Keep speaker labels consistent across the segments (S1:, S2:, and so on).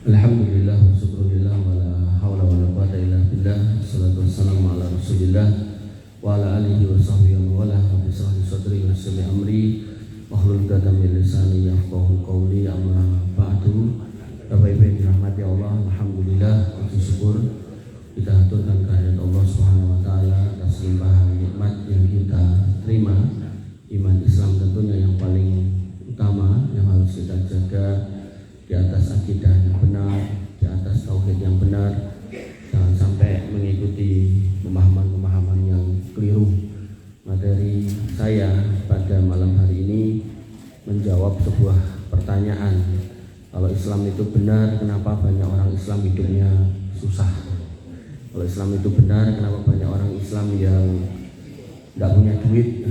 S1: Alhamdulillah wa syukurillah wa la hawla wa la quwwata illa billah. Assalatu wassalamu ala rasulillah wa ala alihi wa sahbihi wa ala rabbi shrah li sadri wa yassir li amri wahlul 'uqdatam min lisani yafqahu qawli. Amma ba'du. Bapak Ibu yang dirahmati Allah, alhamdulillah, puji syukur kita haturkan kehadirat Allah Subhanahu wa taala atas limpahan nikmat yang kita terima. Iman Islam tentunya yang paling utama yang harus kita jaga di atas akidah yang benar, di atas tauhid yang benar. Jangan sampai mengikuti pemahaman-pemahaman yang keliru. Materi saya pada malam hari ini menjawab sebuah pertanyaan. Kalau Islam itu benar, kenapa banyak orang Islam hidupnya susah? Kalau Islam itu benar, kenapa banyak orang Islam yang tidak punya duit?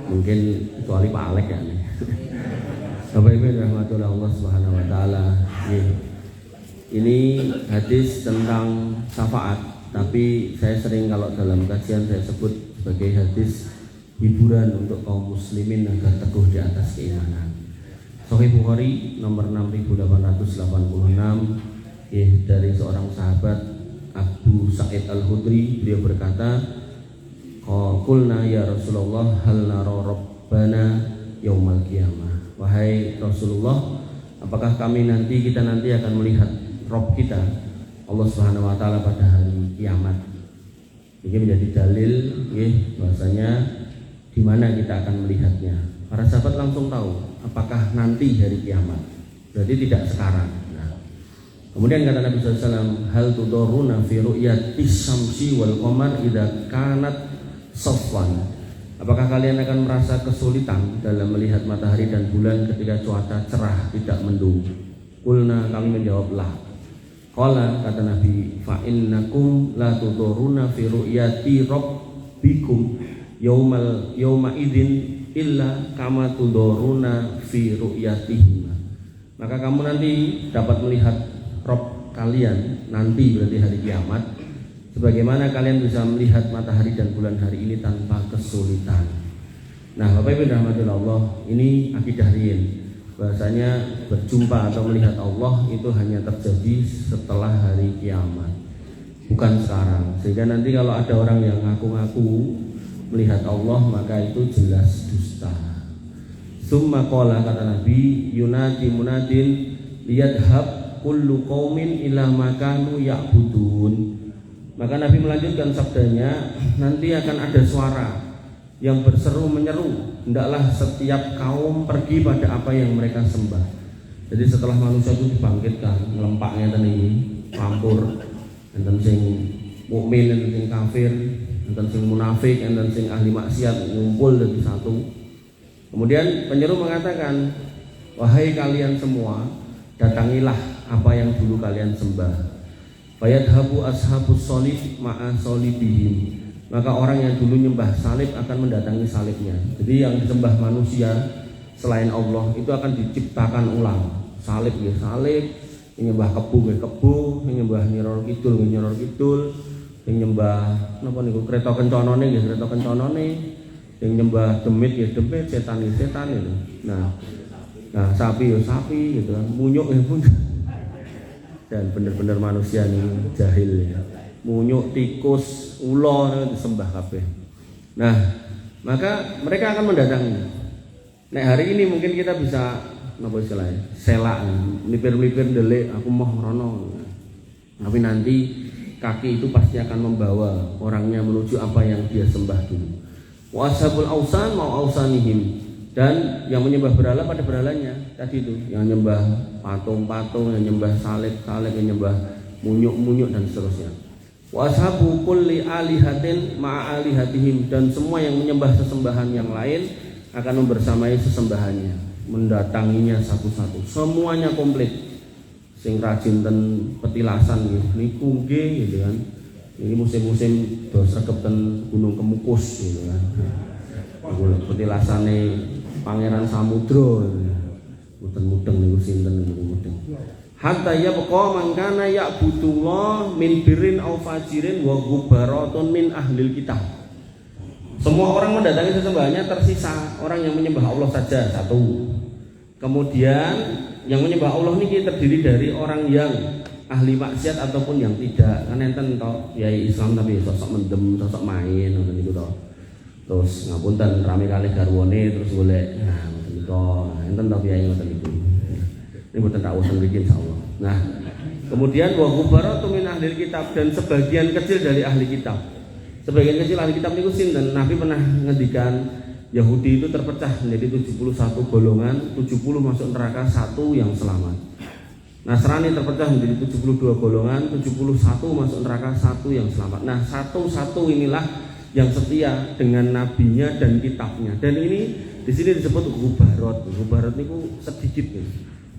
S1: Mungkin kecuali Pak Alek ya. Bapak Ibu rahmatullah Allah Subhanahu wa taala. Ini hadis tentang syafaat, tapi saya sering kalau dalam kajian saya sebut sebagai hadis hiburan untuk kaum muslimin agar teguh di atas keimanan. Sahih Bukhari nomor 6886 dari seorang sahabat Abu Sa'id Al-Khudri. Beliau berkata, qulna ya Rasulullah hal nara rabbana yaumal qiyamah. Wahai Rasulullah, apakah kita nanti akan melihat Rabb kita Allah Subhanahu wa taala pada hari kiamat? Ini menjadi dalil bahwasanya di mana kita akan melihatnya. Para sahabat langsung tahu apakah nanti hari kiamat. Berarti tidak sekarang. Nah, kemudian kata Nabi sallallahu alaihi wasallam, hal tudoruna fi ru'yatis syamsi wal qamar idza kanat safwan. Apakah kalian akan merasa kesulitan dalam melihat matahari dan bulan ketika cuaca cerah tidak mendung? Qulna, kami menjawab la. Qala, kata Nabi, fa innakum la tudoruna fi ru'yati rabbikum yauma idzin illa kama tudoruna fi ru'yatihim. Maka kamu nanti dapat melihat Rabb kalian nanti, berarti hari kiamat, sebagaimana kalian bisa melihat matahari dan bulan hari ini tanpa kesulitan. Nah, Bapak Ibu rahmatullah Allah, ini akidah riyin. Bahasanya berjumpa atau melihat Allah itu hanya terjadi setelah hari kiamat, bukan sekarang. Sehingga nanti kalau ada orang yang ngaku-ngaku melihat Allah, maka itu jelas dusta. Summa qala, kata Nabi, yunadi munadin liyadhab kullu qaumin ila makanu ya'budun. Maka Nabi melanjutkan sabdanya, nanti akan ada suara yang berseru menyeru, hendaklah setiap kaum pergi pada apa yang mereka sembah. Jadi setelah manusia itu dibangkitkan, ngelempaknya tadi campur, enten sing mukmin, enten sing kafir, enten sing munafik, enten sing ahli maksiat ngumpul jadi satu. Kemudian penyeru mengatakan, wahai kalian semua, datangilah apa yang dulu kalian sembah. Fayadhabu ashabus solib ma'a solibihim. Maka orang yang dulu nyembah salib akan mendatangi salibnya. Jadi yang disembah manusia selain Allah itu akan diciptakan ulang. Salib ya salib, yang nyembah kebu ya kebu, yang nyembah nyiror kidul ya nyiror kidul, yang nyembah napa niku kereta kenconone ya kereta kenconone, yang nyembah demit ya demit, setan ya setan itu. Nah, sapi ya sapi gitu kan, munyuk ya munyuk. Dan benar-benar manusia ini jahil ya. Munyuk, tikus, ulo disembah kabeh. Nah, maka mereka akan mendatangi. Nah, hari ini mungkin kita bisa napa istilahnya? Selak, melipir-melipir ndelik aku mau rono. Tapi nanti kaki itu pasti akan membawa orangnya menuju apa yang dia sembah dulu. Wa ashabul ausan mau ausanihim. Dan yang menyembah berhala pada berhalanya tadi itu, yang nyembah patung-patung, yang nyembah salib-salib, yang nyembah munyuk-munyuk dan seterusnya. Wa ashabu kulli alihatin ma'a alihatihim, dan semua yang menyembah sesembahan yang lain akan membersamai sesembahannya, mendatanginya satu-satu. Semuanya komplit. Sing rajin ten petilasan niku nggih gitu kan. Ini musim-musim do sregep ten Gunung Kemukus gitu kan. Petilasane Pangeran Samudra, mudeng-mudeng niku sinten niku mudeng. Hatta yabqa man kana ya'budullah min birrin aw fajirin wa gubaratun min ahlil kitab. Semua orang mendatangi sesembahannya tersisa orang yang menyembah Allah saja satu. Kemudian yang menyembah Allah ini terdiri dari orang yang ahli maksiat ataupun yang tidak. Kan enten toh kiai Islam tapi sosok mendem, sosok main ngoten niku toh. Terus ngapunten rame kalih garwane terus golek. Nah, ngoten niku. Enten toh kiai ngoten niku. Ini mboten tak usul iki insyaallah. Nah, kemudian wa kubaratu min ahli kitab, dan sebagian kecil dari ahli kitab. Sebagian kecil ahli kitab niku sinten? Nabi pernah ngendikan Yahudi itu terpecah menjadi 71 golongan, 70 masuk neraka, 1 yang selamat. Nasrani terpecah menjadi 72 golongan, 71 masuk neraka, 1 yang selamat. Nah, satu inilah yang setia dengan nabinya dan kitabnya. Dan ini di sini disebut gubarot. Gubarot niku sedikit nih.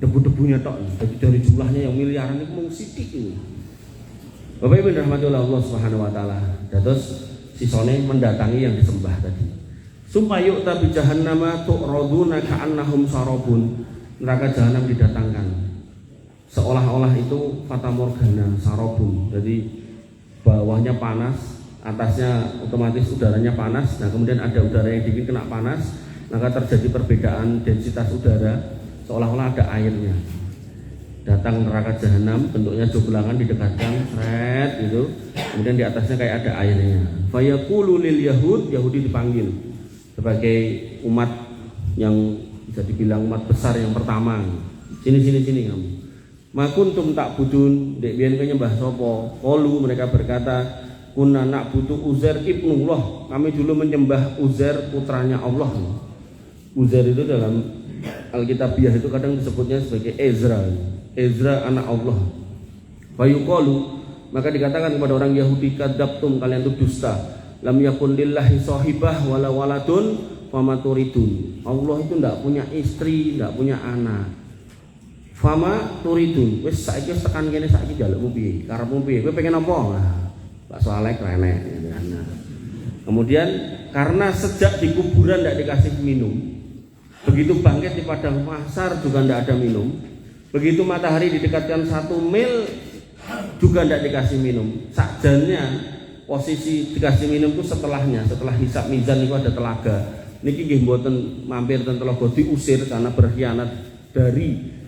S1: Debu-debunya tok. Jadi dari jumlahnya yang miliaran niku mung sithik ini. Bapak Ibu rahmatullah Allah Subhanahu wa taala. Terus sisone mendatangi yang disembah tadi. Sumpayuk tabi jahannama tu'raduna ka'annahum sarabun. Neraka jahanam didatangkan seolah-olah itu fata morgana, sarabun. Jadi bawahnya panas, atasnya otomatis udaranya panas. Nah, kemudian ada udara yang dingin kena panas, maka terjadi perbedaan densitas udara, seolah-olah ada airnya. Datang neraka jahanam, bentuknya joglangan didekatkan, seret gitu. Kemudian di atasnya kayak ada airnya. Fayaqulu lil yahud, Yahudi dipanggil sebagai umat yang bisa dibilang umat besar yang pertama. Sini kamu. Makuntum tak budun dek biyen nyembah sapa? Qalu, mereka berkata, kunna nak butuh Uzair ibnullah. Kami dulu menyembah Uzair putranya Allah. Uzair itu dalam Alkitabiah itu kadang disebutnya sebagai Ezra. Ezra anak Allah. Fayuqalu, maka dikatakan kepada orang Yahudi, kadzabtum, kalian itu dusta. Lam yakun lillahi sahibah wala waladun fama turidun. Allah itu tidak punya istri, tidak punya anak. Fama turidun. Wis saiki tekan kene saiki jalukmu piye? Karepmu piye? Kowe pengen apa? Nah, bakso alek renek. Nah. Kemudian karena sejak di kuburan tidak dikasih minum, begitu bangkit di padang mahsyar juga tidak ada minum. Begitu matahari didekatkan 1 mil juga tidak dikasih minum. Sakjane posisi dikasih minum itu setelahnya, setelah hisab mizan itu ada telaga. Niki nggih mboten mampir ten telaga, diusir karena berkhianat dari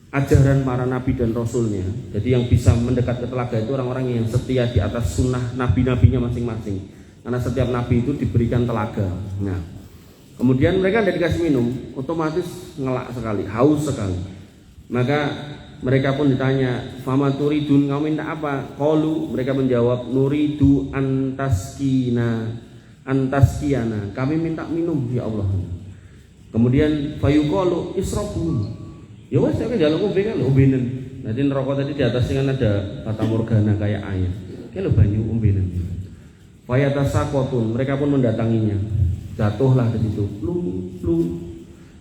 S1: ajaran para nabi dan rasulnya. Jadi yang bisa mendekat ke telaga itu orang-orang yang setia di atas sunnah nabi-nabinya masing-masing. Karena setiap nabi itu diberikan telaga. Nah, kemudian mereka tidak dikasih minum, otomatis ngelak sekali, haus sekali. Maka mereka pun ditanya, fama turidun, kamu minta apa? Qalu, mereka menjawab, nuridu antaskiana. Kami minta minum ya Allah. Kemudian fayuqalu israbu. Ya wes saya njaluk ngombe kan ombenen. Nanti neraka tadi di atasnya kan ada fata morgana kayak air. Kayak lo banyu ombenen. Fayatasaqatun, mereka pun mendatanginya. Jatuhlah ke situ, plung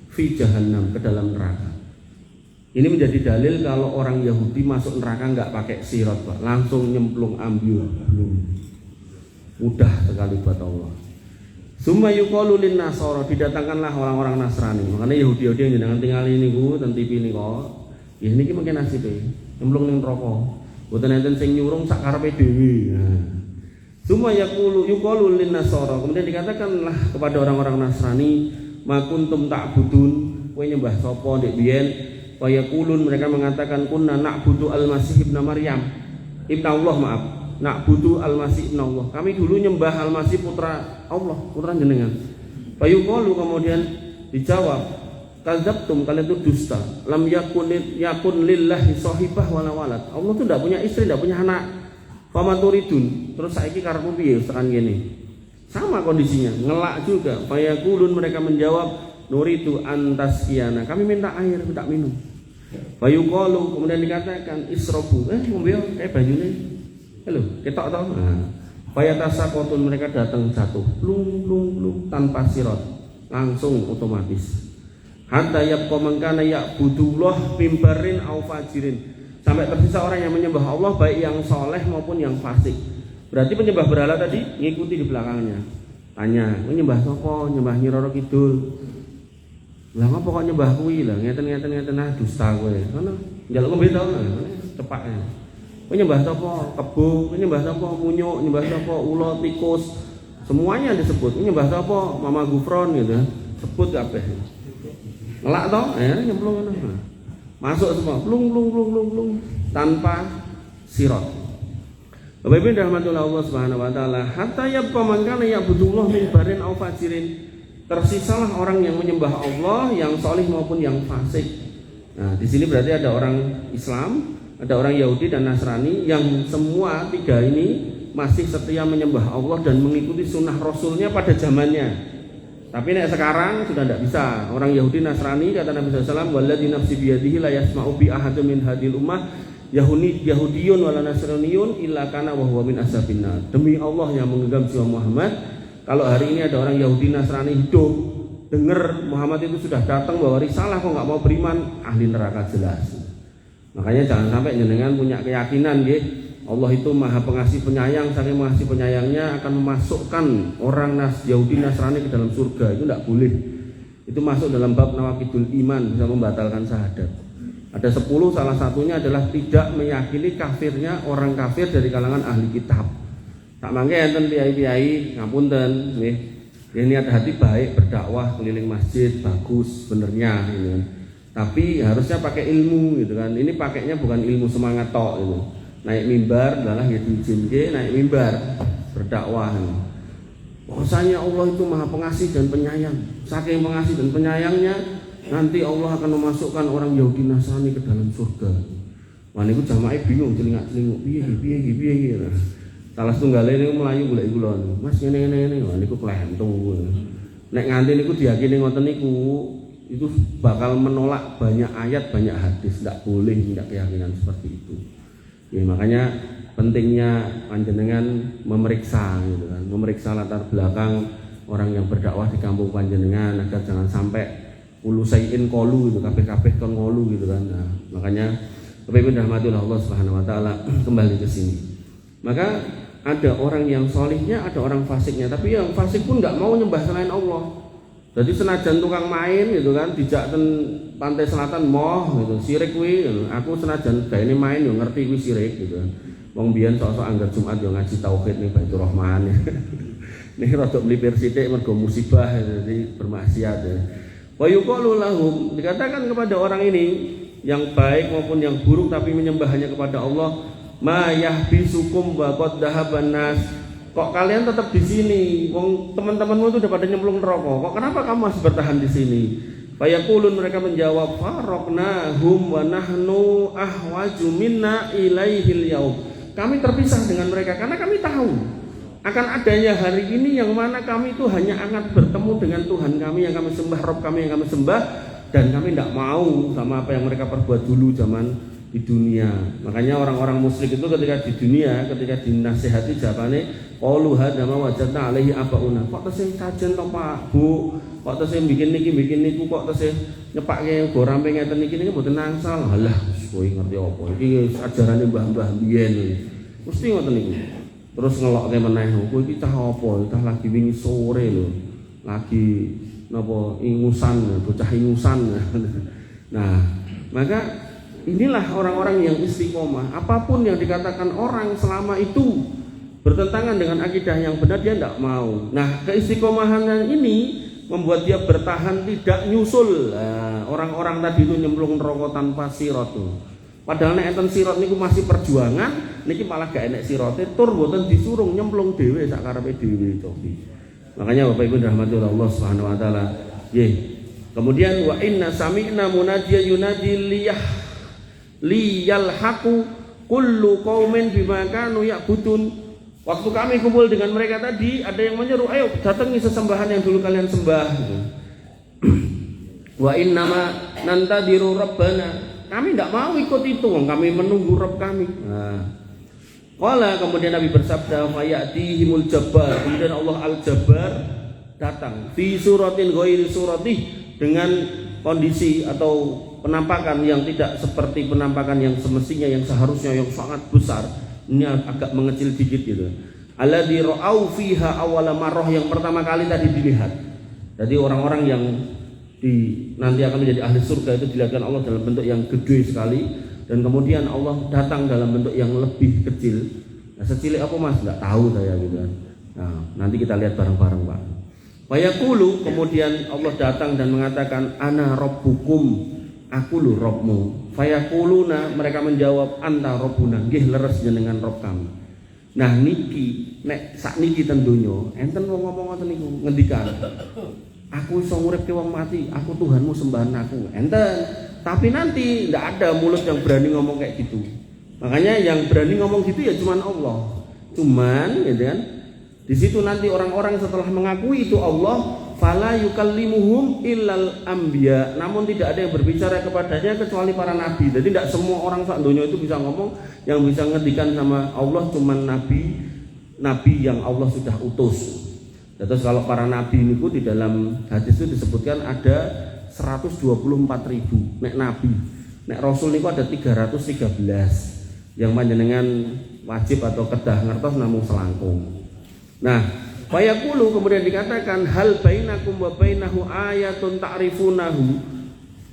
S1: fi jahannam, ke dalam neraka. Ini menjadi dalil kalau orang Yahudi masuk neraka nggak pakai sirat, Pak. Langsung nyemplung ambil, mudah sekali buat Allah. Summa yuqalu lin nasara, didatangkanlah orang-orang Nasrani. Makanya Yahudi-Yahudi yang jenengan tinggal ini dan TV ini kok. Ya niki mungkin nasibe, nyemplung ning neraka. Mboten enten sing nyurung sak karepe dhewe. Nah. Summa yuqalu lin nasara, kemudian dikatakanlah kepada orang-orang Nasrani, makuntum ta'budun, kowe nyembah sapa ndek biyen? Fayaqulun, mereka mengatakan kunna na'budu al-Masih ibn Maryam. Ibn Allah, maaf. Na'budu al-Masih ibn Allah. Kami dulu nyembah al-Masih putra Allah, putra jenengan. Fayuqalu, kemudian dijawab, kadzabtum, kalian itu dusta. Lam yakun lillahi sahibah wala walad. Allah itu tidak punya istri, tidak punya anak. Fama turidun. Terus saiki karepmu piye tekan ngene? Sama kondisinya, ngelak juga. Fayaqulun, mereka menjawab, nuridu antaskiana. Kami minta air, minta minum. Fayuqalu, kemudian dikatakan isrobu, ngombe kayak banyune. Halo, ketok to. Nah, fayatasaqatun, mereka datang jatuh, plung tanpa sirat, langsung otomatis. Hatta yabqa man kana ya'budullah mimbarin au fajirin. Sampai tersisa orang yang menyembah Allah baik yang soleh maupun yang fasik. Berarti penyembah berhala tadi ngikuti di belakangnya. Tanya, menyembah sapa? Nyembah Nyi Roro Kidul. Lah ngopo kok nyembah kuwi lah, ngeten ah dusta kowe. Ngono, njaluk ngombe to. Cepak. Kowe nyembah sapa? Kebo, kowe nyembah sapa? Munyuk, nyembah sapa? Ula, tikus. Semuanya disebut. Nyembah sapa? Mama Gufron gitu. Sebut kabeh. Ngelak toh, nyemplung ngono. Masuk semua, plung tanpa sirat. Bapak Ibu rahmatullah Allah Subhanahu wa taala, hatta yabqa man kana ya'budullah min barin aw fajirin. Tersisalah orang yang menyembah Allah yang salih maupun yang fasik. Nah, di sini berarti ada orang Islam, ada orang Yahudi dan Nasrani yang semua tiga ini masih setia menyembah Allah dan mengikuti sunnah Rasulnya pada zamannya. Tapi nek sekarang sudah tidak bisa. Orang Yahudi Nasrani kata Nabi SAW, walladzi nafsi biyadihi la yasma'u bi ahadin min hadhil ummah Yahudiyun wala Nasraniyun illa kana wa huwa min ashabin nar. Demi Allah yang menggenggam jiwa Muhammad, kalau hari ini ada orang Yahudi Nasrani hidup dengar Muhammad itu sudah datang bawa risalah kok nggak mau beriman, ahli neraka jelas. Makanya jangan sampai jenengan punya keyakinan nggih Allah itu maha pengasih penyayang, saking mengasih penyayangnya akan memasukkan orang Yahudi Nasrani ke dalam surga. Itu tidak boleh. Itu masuk dalam bab nawaqidul iman, bisa membatalkan syahadat. Ada 10, salah satunya adalah tidak meyakini kafirnya orang kafir dari kalangan ahli kitab. Tak mangke enten piyai-piyai ngapunten nggih. Ini niat hati baik berdakwah keliling masjid bagus benernya gitu. Tapi harusnya pakai ilmu gitu kan. Ini pakainya bukan ilmu semangat tok gitu. Naik mimbar adalah ya diizinke naik mimbar berdakwah. Bahwasanya Allah itu maha pengasih dan penyayang. Saking pengasih dan penyayangnya nanti Allah akan memasukkan orang Yahudi Nasrani ke dalam surga. Wah niku jamaah bingung celingak-celinguk piye. Salah setunggal ini melayu golek kula. Mas ngene. Wah niku klentung. Nek nganti niku diyakini ngoten niku itu bakal menolak banyak ayat, banyak hadis. Tidak boleh tidak keyakinan seperti itu. Ya, makanya pentingnya panjenengan memeriksa gitu kan, memeriksa latar belakang orang yang berdakwah di kampung panjenengan agar jangan sampai ulusain kolu gitu, kabeh-kabeh ke ngolu gitu kan. Nah, makanya Bapak Ibu rahmatullah Allah Subhanahu wa taala kembali ke sini. Maka ada orang yang solihnya, ada orang fasiknya, tapi yang fasik pun nggak mau nyembah selain Allah. Jadi senajan tukang main gitu kan, dijak ten pantai selatan moh gitu, sirik kuwi gitu. Aku senajan gaene main yo ngerti kuwi sirik gitu kan. Wong biyen sok-sok anggar Jumat yo ngaji tauhid ning Baitur Rahman. Nih rada mlipir sithik mergo musibah jadi bermaksiat ya. Wa yuqalu lahum, dikatakan kepada orang ini yang baik maupun yang buruk tapi menyembah hanya kepada Allah, ma yahbisukum wa qad dhahaban nas. Kok kalian tetap di sini? Wong teman-temanmu itu udah pada nyemplung neraka. Kok kenapa kamu masih bertahan di sini? Fayaqulun, mereka menjawab, faraqnahum wa nahnu ahwaju minna ilaihil yaum. Kami terpisah dengan mereka karena kami tahu akan adanya hari ini yang mana kami itu hanya akan bertemu dengan Tuhan kami yang kami sembah, Rabb kami yang kami sembah, dan kami tidak mau sama apa yang mereka perbuat dulu zaman di dunia. Makanya orang-orang musyrik itu ketika di dunia, ketika dinasihati jawabannya qalu hadza ma wajadna alaihi abauna. Kok tesih kajen to Pak, Bu? Kok tesih bikin niku kok tesih nyepake go rampe ngeten niki mboten nangsal. Halah, kowe ngerti apa? Iki ajarane mbah-mbah biyen. Mesti ngoten niku. Terus ngelokke meneh, kowe iki cah apa? Cah lagi wingi sore lho. Lagi napa ingusan, bocah ingusan. Nah, maka inilah orang-orang yang istiqomah. Apapun yang dikatakan orang selama itu bertentangan dengan akidah yang benar, dia tidak mau. Nah, keistiqomahan ini membuat dia bertahan tidak nyusul. Nah, orang-orang tadi itu nyemplung neraka tanpa sirat tuh. Padahal nek enten sirat niku masih perjuangan, niki malah gak enek sirate, tur mboten disurung nyemplung dhewe sak karepe dhewe cobi. Makanya Bapak Ibu rahmatullah Allah Subhanahu wa taala. Kemudian wa inna sami'na munadiyan yunadi liyalhaqu kullu qaumin bima kanu ya'budun. Waktu kami kumpul dengan mereka tadi, ada yang menyeru, ayo datangi sesembahan yang dulu kalian sembah. Wa innama nantadiru rabbana. Kami tidak mau ikut itu, kami menunggu Rabb kami. Qala, kemudian Nabi bersabda, fayatihimul jabbar. Kemudian Allah al-Jabbar datang fi suratin ghairi suratih, dengan kondisi atau penampakan yang tidak seperti penampakan yang semestinya, yang seharusnya, yang sangat besar. Ini agak mengecil dikit gitu. Alladzi ra'au fiha awwala marrah, yang pertama kali tadi dilihat. Jadi orang-orang yang nanti akan menjadi ahli surga itu dilihatkan Allah dalam bentuk yang gede sekali, dan kemudian Allah datang dalam bentuk yang lebih kecil. Nah, secilek apa Mas? Enggak tahu saya gitu kan. Nah, nanti kita lihat bareng-bareng Pak. Fayaqulu, kemudian Allah datang dan mengatakan ana rabbukum, aku lu Robmu. Fayaquluna, mereka menjawab anta Rabbuna, nggih leres jenengan Rob kami. Nah niki nek sakniki ten donya enten wong ngomong ngoten niku ngendikan aku iso nguripke wong mati, aku Tuhanmu sembahan aku. Enten. Tapi nanti ndak ada mulut yang berani ngomong kayak gitu. Makanya yang berani ngomong gitu ya cuman Allah. Cuman gitu kan. Di situ nanti orang-orang setelah mengakui itu Allah, fala yukallimuhum illal anbiya. Namun tidak ada yang berbicara kepadanya kecuali para nabi. Jadi tidak semua orang sak donya itu bisa ngomong. Yang bisa ngendikan sama Allah cuman nabi yang Allah sudah utus. Terus kalau para nabi niku di dalam hadis itu disebutkan ada 124.000 nek nabi. Nek rasul niku ada 313 yang panjenengan wajib atau kedah ngertos namung selangkung. Nah, fayaqulu kemudian dikatakan hal bainakum wa bainahu ayatun ta'rifunahu.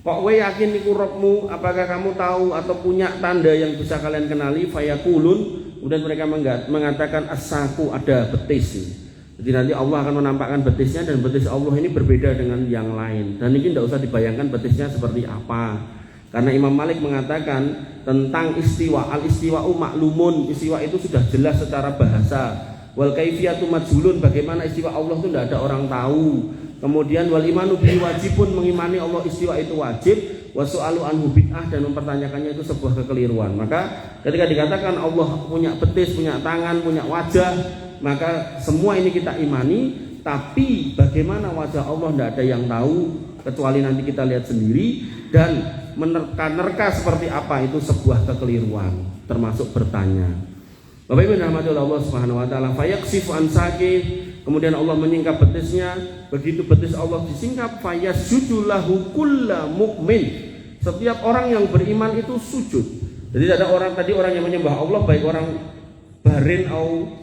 S1: Kok kowe yakin niku Rabbmu? Apakah kamu tahu atau punya tanda yang bisa kalian kenali? Fayaqulun, kemudian mereka mengatakan as-saku, ada betis. Jadi nanti Allah akan menampakkan betisnya dan betis Allah ini berbeda dengan yang lain. Dan ini tidak usah dibayangkan betisnya seperti apa. Karena Imam Malik mengatakan tentang istiwa, al-istiwa'u maklumun, istiwa itu sudah jelas secara bahasa. Wal kaifiyatu majhulun, bagaimana istiwa Allah itu tidak ada orang tahu. Kemudian wal imanu bi wajibun, mengimani Allah istiwa itu wajib. Wa su'alu anhu bid'ah, dan mempertanyakannya itu sebuah kekeliruan. Maka ketika dikatakan Allah punya betis, punya tangan, punya wajah, maka semua ini kita imani. Tapi bagaimana wajah Allah tidak ada yang tahu kecuali nanti kita lihat sendiri. Dan menerka-nerka seperti apa itu sebuah kekeliruan, termasuk bertanya. Bapak Ibu rahmati Allah Subhanahu wa taala, fayaksifu an saqih, kemudian Allah menyingkap betisnya. Begitu betis Allah disingkap, fayasjudu lahu kullu mukmin. Setiap orang yang beriman itu sujud. Jadi ada orang yang menyembah Allah, baik orang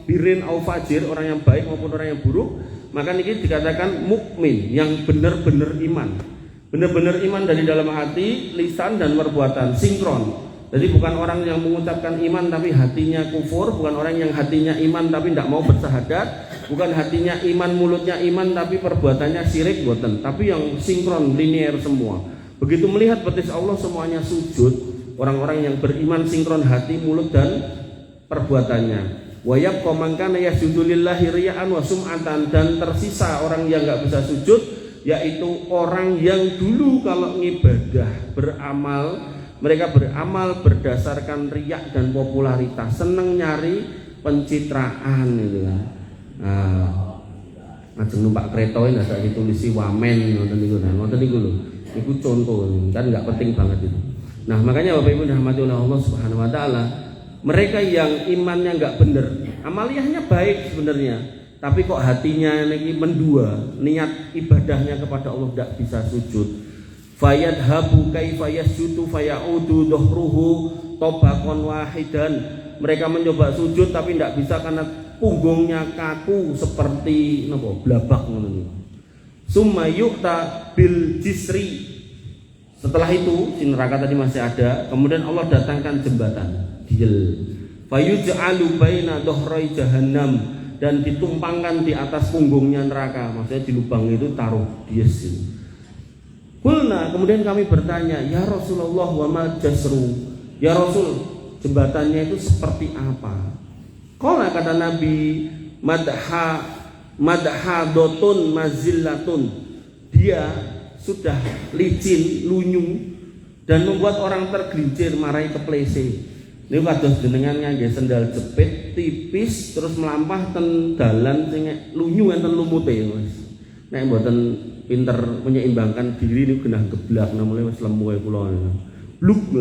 S1: birin au fajir, orang yang baik maupun orang yang buruk, maka ini dikatakan mukmin, yang benar-benar iman. Benar-benar iman dari dalam hati, lisan dan perbuatan, sinkron. Jadi bukan orang yang mengucapkan iman tapi hatinya kufur, bukan orang yang hatinya iman tapi tidak mau bersahadat, bukan hatinya iman mulutnya iman tapi perbuatannya syirik, bukan. Tapi yang sinkron, linear semua. Begitu melihat betis Allah semuanya sujud. Orang-orang yang beriman sinkron hati, mulut dan perbuatannya. Wa yabqa man kana yasjudu lillahi riya'an wa sum'atan, dan tersisa orang yang enggak bisa sujud, yaitu orang yang dulu kalau ngibadah beramal, mereka beramal berdasarkan riak dan popularitas, seneng nyari pencitraan gitu kan. Ajeng numpak kereta ini ada ditulisi wamen ngoten niku lho. Iku contoh kan enggak penting banget itu. Nah, makanya Bapak Ibu rahmati Allah Subhanahu wa taala, mereka yang imannya enggak benar, amaliyahnya baik sebenarnya, tapi kok hatinya ini mendua, niat ibadahnya kepada Allah tidak bisa sujud. Fayadhabu kaifa yasjudu fayaudu dhahruhu tabaqan wahidan. Mereka mencoba sujud tapi tidak bisa karena punggungnya kaku seperti napa blabak ngono niku. Summa yu'ta bil jisri. Setelah itu si neraka tadi masih ada, kemudian Allah datangkan jembatan diel. Fayuj'alu baina dhahrai jahannam, dan ditumpangkan di atas punggungnya neraka. Maksudnya di lubang itu taruh dies. Kulna, kemudian kami bertanya, ya Rasulullah wa ma jasru, ya Rasul, jembatannya itu seperti apa? Qala, kata Nabi, madhadotun mazillatun, dia sudah licin, lunyung, dan membuat orang tergelincir, marai keplese. Ini kados jenengan ngangge sendal jepit tipis terus melampah ten dalan sing lunyu enten lumute Mas. Nek mboten pinter menyeimbangkan diri niku genah geblak namune wis lemu kaya kula. Bluk.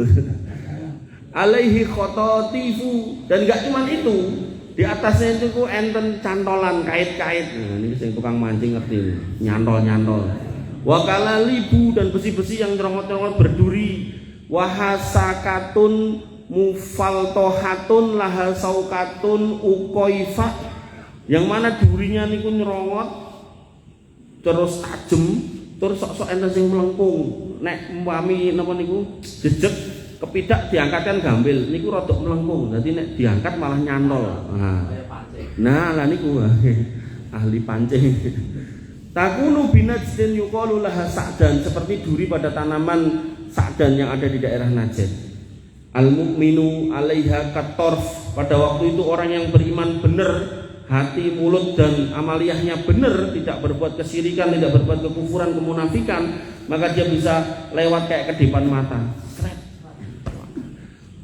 S1: Alaihi khotatifu, dan enggak cuma itu. Di atasnya itu enten cantolan kait-kait. Nah, ini sing tukang mancing ngerti, nyantol-nyantol. Wa kalalibu, dan besi-besi yang nyerongot-nyerongot berduri. Wahasakatun mufaltohatun lahasaukatun ukoifa, yang mana durinya niku nyerongot terus tajem, terus sok-sok enten sing melengkung. Nek umpami napa niku jejeg kepidak diangkatkan gambil niku rada melengkung. Dadi nek diangkat malah nyantol. Nah lah niku ahli pancing. Takunu binajdin yuqalu laha sa'dan, seperti duri pada tanaman sa'dan yang ada di daerah Najd. Al-mu'minu 'alaiha katorf, pada waktu itu orang yang beriman benar, hati, mulut dan amaliyahnya benar, tidak berbuat kesyirikan, tidak berbuat kekufuran, kemunafikan, maka dia bisa lewat kayak kedipan mata.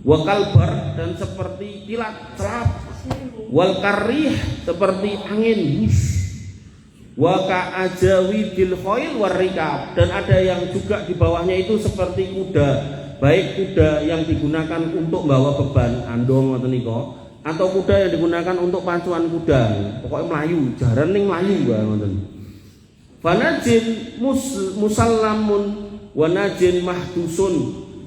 S1: Wa kalbar, dan seperti kilat celap. Wal karih, seperti angin. Wa ka'ajawidil khail warikab, dan ada yang juga di bawahnya itu seperti kuda, baik kuda yang digunakan untuk bawa beban andong atau niko, atau kuda yang digunakan untuk pacuan kuda, pokoknya melayu, jaran ning melayu ngoten. Fanajin musallamun wa najin mahdusun,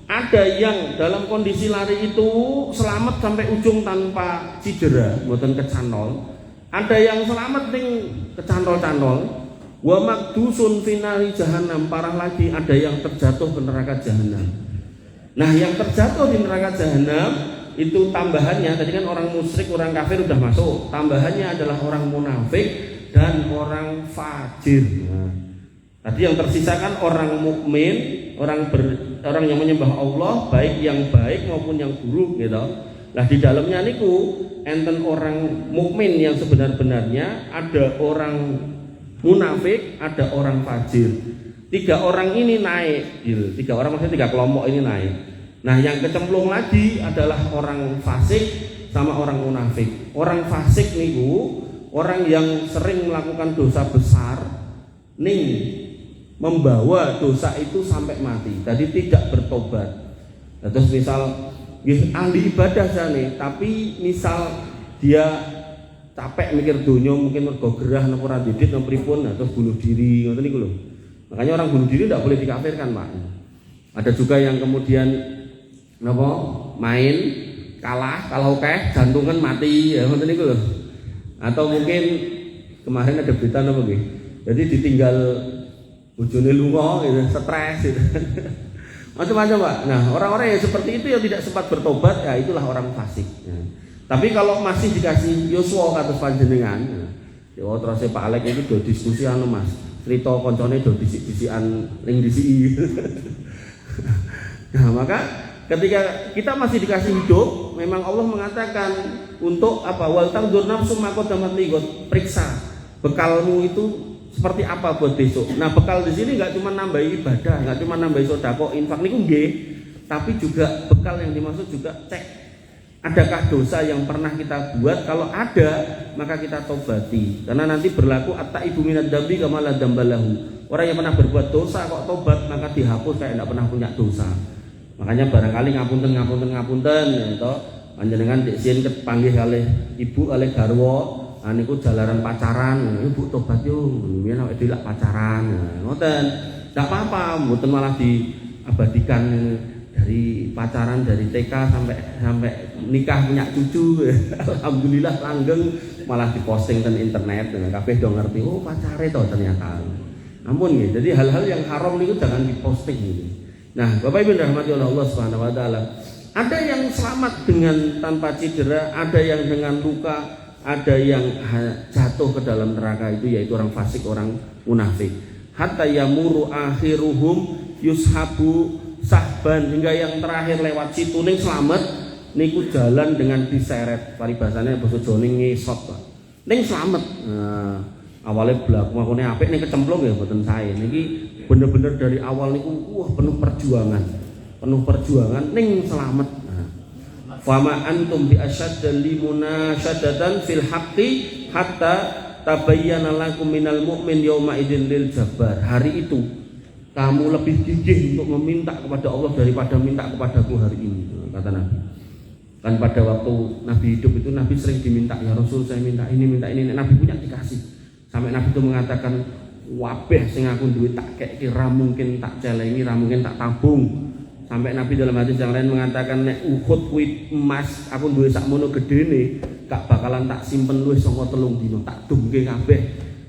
S1: ada yang dalam kondisi lari itu selamat sampai ujung tanpa cedera, mboten kecantol. Ada yang selamat ning kecantol-cantol. Wa magdusun finari jahannam, parah lagi ada yang terjatuh ke neraka jahanam. Nah, yang terjatuh di neraka jahanam itu tambahannya, tadi kan orang musyrik, orang kafir udah masuk. Tambahannya adalah orang munafik dan orang fajir. Nah, tadi yang tersisakan orang mukmin, orang yang menyembah Allah, baik yang baik maupun yang buruk gitu. Nah, di dalamnya niku enten orang mukmin yang sebenar-benarnya, ada orang munafik, ada orang fajir. 3 orang ini naik, 3 orang maksudnya 3 kelompok ini naik. Nah, yang kecemplung lagi adalah orang fasik sama orang munafik. Orang fasik niku orang yang sering melakukan dosa besar, ning membawa dosa itu sampai mati. Tadi tidak bertobat. Nah, terus misal ahli ibadah jane, tapi misal dia capek mikir dunia, mungkin mergo gerah napa ora didit napa pripun, terus bunuh diri ngoten niku lho. Makanya orang bunuh diri tidak boleh dikafirkan, Pak. Ada juga yang kemudian napa main kalah, kalau jantungan mati ya ngoten niku lho. Atau mungkin kemarin ada berita napa nggih. Jadi ditinggal bojone lunga gitu, stres gitu. Macam-macam, Pak. Nah, orang-orang yang seperti itu yang tidak sempat bertobat, ya itulah orang fasik. Ya. Tapi kalau masih dikasih yuswa kados panjenengan, ya terus Pak Alek itu do diskusi anu Mas. Cerita koncone do disik-disikan ning disiki. Nah, maka ketika kita masih dikasih hidup, memang Allah mengatakan untuk apa? Wal tangdur nafsum ma qaddamat lighad. Periksa bekalmu itu seperti apa buat besok. Nah, bekal di sini nggak cuma nambah ibadah, nggak cuma nambah sedekah, infak niku nggih, tapi juga bekal yang dimaksud juga cek adakah dosa yang pernah kita buat. Kalau ada, maka kita tobati. Karena nanti berlaku at-taibu minad dambi kama la dambalahu. Orang yang pernah berbuat dosa kok tobat, maka dihapus kayak tidak pernah punya dosa. Makanya barangkali ngapunten ya, panjenengan dek sien kepanggih kalih ibu kalih garwa. Niku jalaran pacaran, ibu tobat yo, yen awake dhewe pacaran. Ngoten. Enggak apa-apa, mboten malah diabadikan dari pacaran dari TK sampai nikah punya cucu. Alhamdulillah langgeng, malah diposting ten internet. Kabeh do ngerti, oh pacare to ternyata. Ampun nggih. Jadi hal-hal yang haram niku jangan diposting gitu. Nah, Bapak Ibu rahmati Allah Subhanahu wa taala. Ada yang selamat dengan tanpa cedera, ada yang dengan luka, ada yang jatuh ke dalam neraka, itu yaitu orang fasik, orang munafik. Hatta yamuru akhiruhum yushabu sahban, hingga yang terakhir lewat situ ning selamat niku jalan dengan diseret. Paribasane basa Jawa ning ngesot, Pak. Ning selamat. Awalnya blaku makone apik ning kecemplung ya mboten sae. Niki bener-bener dari awal niku penuh perjuangan ning selamat. Fama antum bi asyadda limunasyadatan fil haqqi hatta tabayyana lakum minal mu'min yauma idzin lil jabbar. Hari itu kamu lebih gigih untuk meminta kepada Allah daripada minta kepadaku hari ini, kata Nabi. Kan pada waktu Nabi hidup itu Nabi sering diminta, ya Rasul saya minta ini. Nabi punya dikasih. Sampai Nabi itu mengatakan, wabeh sing aku duwe tak kek ra mungkin tak celengi, ra mungkin tak tabung. Sampai Nabi dalam hadis yang lain mengatakan, nek Uhud kuwi emas aku duwe sakmono gedene, gak bakalan tak simpen luwih saka 3 dina, tak dumke kabeh.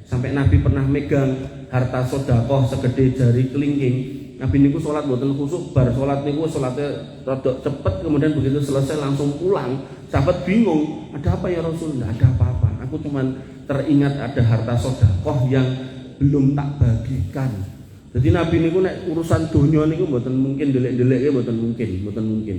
S1: Sampai Nabi pernah megang harta sedekah segede jari kelingking. Nabi niku salat mboten khusuk, bar salat niku salate rada cepet, kemudian begitu selesai langsung pulang. Sahabat bingung, ada apa ya Rasul? Enggak ada apa-apa. Aku cuman teringat ada harta sedekah yang belum tak bagikan. Jadi Nabi niku nek urusan dunia niku mboten mungkin delik-delik mboten mungkin.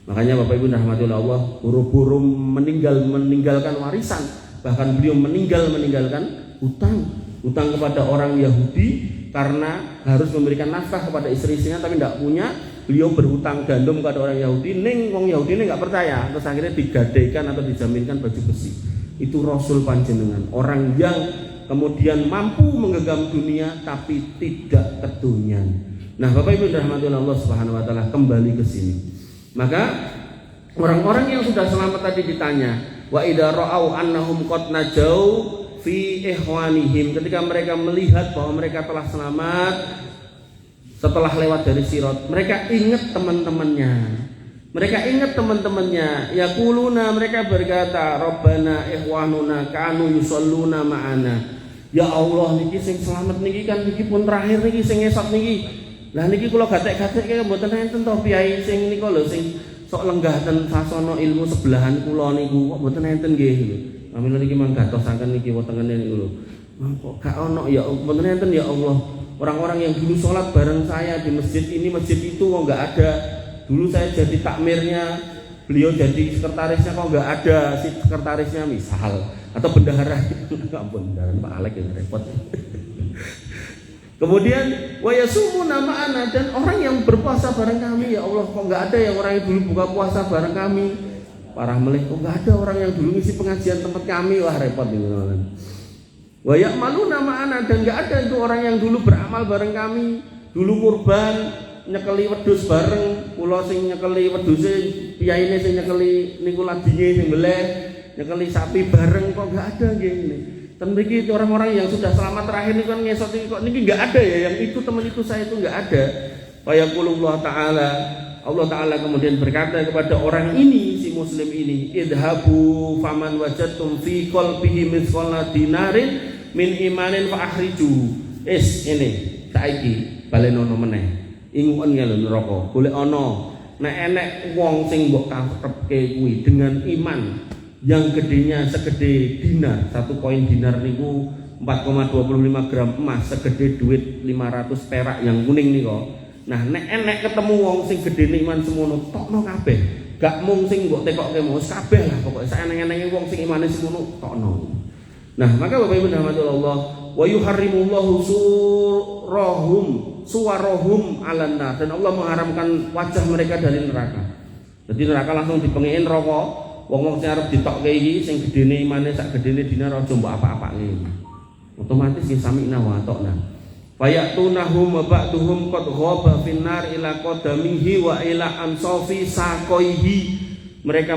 S1: Makanya Bapak Ibu rahmatullah Allah, buru-buru meninggalkan warisan, bahkan beliau meninggalkan utang kepada orang Yahudi karena harus memberikan nafkah kepada istri-istrinya tapi tidak punya. Beliau berhutang gandum kepada orang Yahudi, wong Yahudi ini nggak percaya, terus akhirnya digadaikan atau dijaminkan baju besi. Itu Rasul panjenengan, orang yang kemudian mampu menggenggam dunia tapi tidak kedunian. Nah, Bapak Ibu rahmatullah Allah Subhanahu wa taala, kembali ke sini. Maka orang-orang yang sudah selamat tadi ditanya, wa idza ra'au annahum qad najau fi ihwanihim, ketika mereka melihat bahwa mereka telah selamat setelah lewat dari sirat, mereka ingat teman-temannya. Yaquluna, mereka berkata, Rabbana ihwanuna kanu yusalluna ma'ana. Ya Allah, niki sing selamat niki kan niki pun terakhir niki sing esok niki. Lah niki kula gatek-gatek kaya mboten enten to piyai sing nika lho sing sok lenggah ten sasana ilmu sebelahan kula niku kok mboten enten nggih. Amin niki manggatosaken niki wetengene niku lho. Kok gak ono ya mboten enten ya Allah. Orang-orang yang dulu sholat bareng saya di masjid ini, masjid itu kok nggak ada. Dulu saya jadi takmirnya, beliau jadi sekretarisnya kok nggak ada si sekretarisnya misal, atau bendahara. Ampun, bendahara Pak Alek yang repot. Kemudian wa yasumuna ma'ana, dan orang yang berpuasa bareng kami, ya Allah kok nggak ada yang orang yang dulu buka puasa bareng kami. Parah melih, kok nggak ada orang yang dulu ngisi pengajian tempat kami, wah repot ini. Wa ya'maluna ma'ana, dan enggak ada itu orang yang dulu beramal bareng kami, dulu kurban, nyekeli wedhus bareng, kula sing nyekeli wedhuse, piyaine sing nyekeli niku ladine sing beleh, nyekeli sapi bareng, kok enggak ada nggih ngene. Ten mriki orang-orang yang sudah selamat terakhir niku kan ngesot iki kok niki enggak ada ya, yang itu teman itu saya itu enggak ada. Wa yaqulullah taala, Allah taala kemudian berkata kepada orang ini, si muslim ini, idhabu faman wajadtum fi qalbihi mithqala dinarin min imanin fa akhriju. Ini saiki balenono meneh inguken lho neraka golek ana nek enek wong sing mbok karepke kuwi dengan iman yang gedenya segede dinar. 1 koin dinar niku 4,25 gram emas, segede duit 500 perak yang kuning niku. Nah nek enek ketemu wong sing gedene iman semono, tokno kabeh, gak mung sing mbok tekokke mau kabeh lah pokoke saeneng-enenge wong sing imane semono tokno. Nah, maka Bapak Ibu rahmatullah, wa yuharrimullahu suwarahum 'alan nar, dan Allah mengharamkan wajah mereka dari neraka. Jadi neraka langsung dipengiin rokok, wong-wong sing arep ditokke iki sing gedene imane sak gedene dinar aja mbok apa-apake. Otomatis ki sami'na wa ata'na. Fayatunahum wa ba'duhum qad ghaba finnar ila qadamihi wa ila ansafi saqaihi. Mereka